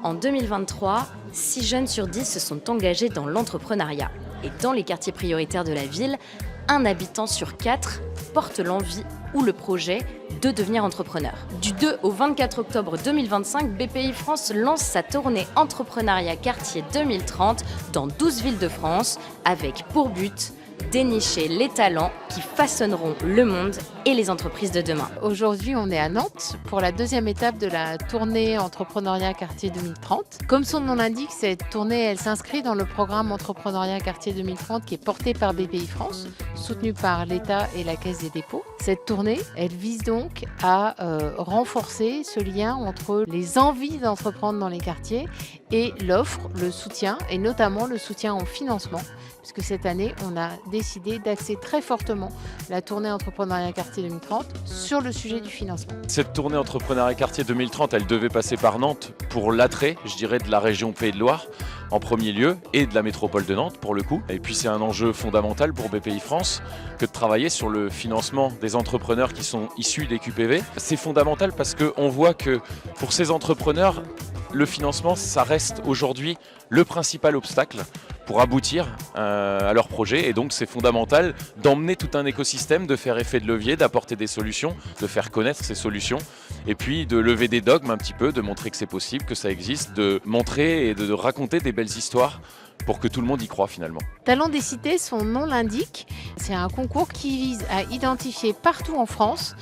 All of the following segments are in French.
En 2023, 6 jeunes sur 10 se sont engagés dans l'entrepreneuriat. Et dans les quartiers prioritaires de la ville, 1 habitant sur 4 porte l'envie ou le projet de devenir entrepreneur. Du 2 au 24 octobre 2025, BPI France lance sa tournée Entrepreneuriat Quartier 2030 dans 12 villes de France, avec pour but dénicher les talents qui façonneront le monde et les entreprises de demain. Aujourd'hui, on est à Nantes pour la 2e étape de la tournée Entrepreneuriat Quartier 2030. Comme son nom l'indique, cette tournée, elle s'inscrit dans le programme Entrepreneuriat Quartier 2030 qui est porté par BPI France, soutenu par l'État et la Caisse des dépôts. Cette tournée, elle vise donc à renforcer ce lien entre les envies d'entreprendre dans les quartiers et l'offre, le soutien, et notamment le soutien en financement, puisque cette année, on a décidé d'axer très fortement la tournée Entrepreneuriat Quartier 2030 sur le sujet du financement. Cette tournée Entrepreneuriat Quartier 2030, elle devait passer par Nantes pour l'attrait, je dirais, de la région Pays de Loire en premier lieu et de la métropole de Nantes pour le coup. Et puis c'est un enjeu fondamental pour BPI France que de travailler sur le financement des entrepreneurs qui sont issus des QPV. C'est fondamental parce qu'on voit que pour ces entrepreneurs, le financement, ça reste aujourd'hui le principal obstacle pour aboutir à leur projet. Et donc c'est fondamental d'emmener tout un écosystème, de faire effet de levier, d'apporter des solutions, de faire connaître ces solutions et puis de lever des dogmes un petit peu, de montrer que c'est possible, que ça existe, de montrer et de raconter des belles histoires pour que tout le monde y croit finalement. Talents des cités, son nom l'indique, c'est un concours qui vise à identifier partout en France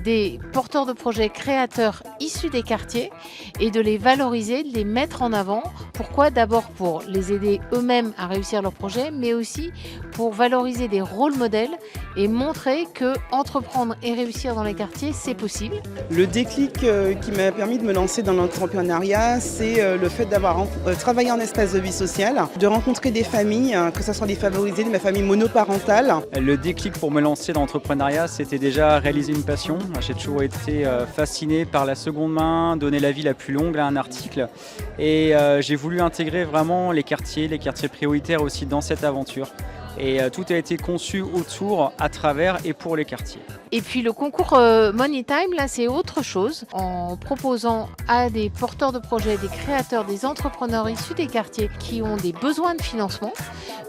des porteurs de projets créateurs issus des quartiers et de les valoriser, de les mettre en avant. Pourquoi ? D'abord pour les aider eux-mêmes à réussir leur projet, mais aussi pour valoriser des rôles modèles et montrer que entreprendre et réussir dans les quartiers, c'est possible. Le déclic qui m'a permis de me lancer dans l'entrepreneuriat, c'est le fait d'avoir travaillé en espace de vie sociale, de rencontrer des familles, que ce soit des favorisées, ma famille monoparentale. Le déclic pour me lancer dans l'entrepreneuriat, c'était déjà réaliser une passion. J'ai toujours été fasciné par la seconde main, donner la vie la plus longue à un article. Et j'ai voulu intégrer vraiment les quartiers prioritaires aussi dans cette aventure. Et tout a été conçu autour, à travers et pour les quartiers. Et puis le concours Money Time, là, c'est autre chose. En proposant à des porteurs de projets, des créateurs, des entrepreneurs issus des quartiers qui ont des besoins de financement,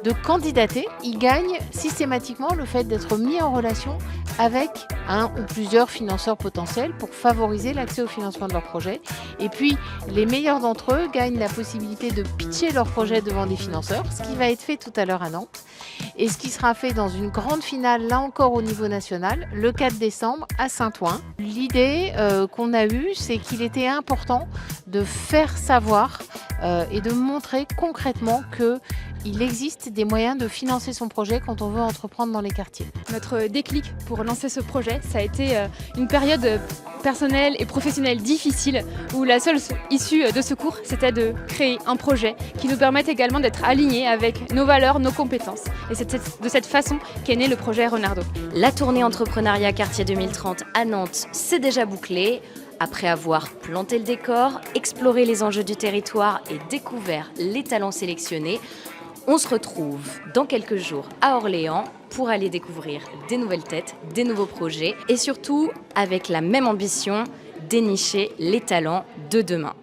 de candidater, ils gagnent systématiquement le fait d'être mis en relation avec un ou plusieurs financeurs potentiels pour favoriser l'accès au financement de leur projet. Et puis, les meilleurs d'entre eux gagnent la possibilité de pitcher leur projet devant des financeurs, ce qui va être fait tout à l'heure à Nantes, et ce qui sera fait dans une grande finale, là encore au niveau national, le 4 décembre à Saint-Ouen. L'idée qu'on a eue, c'est qu'il était important de faire savoir et de montrer concrètement qu'il existe des moyens de financer son projet quand on veut entreprendre dans les quartiers. Notre déclic pour lancer ce projet, ça a été une période personnelle et professionnelle difficile où la seule issue de ce cours, c'était de créer un projet qui nous permette également d'être alignés avec nos valeurs, nos compétences. Et c'est de cette façon qu'est né le projet Renardo. La tournée Entrepreneuriat Quartier 2030 à Nantes, c'est déjà bouclé. Après avoir planté le décor, exploré les enjeux du territoire et découvert les talents sélectionnés, on se retrouve dans quelques jours à Orléans pour aller découvrir des nouvelles têtes, des nouveaux projets et surtout avec la même ambition, dénicher les talents de demain.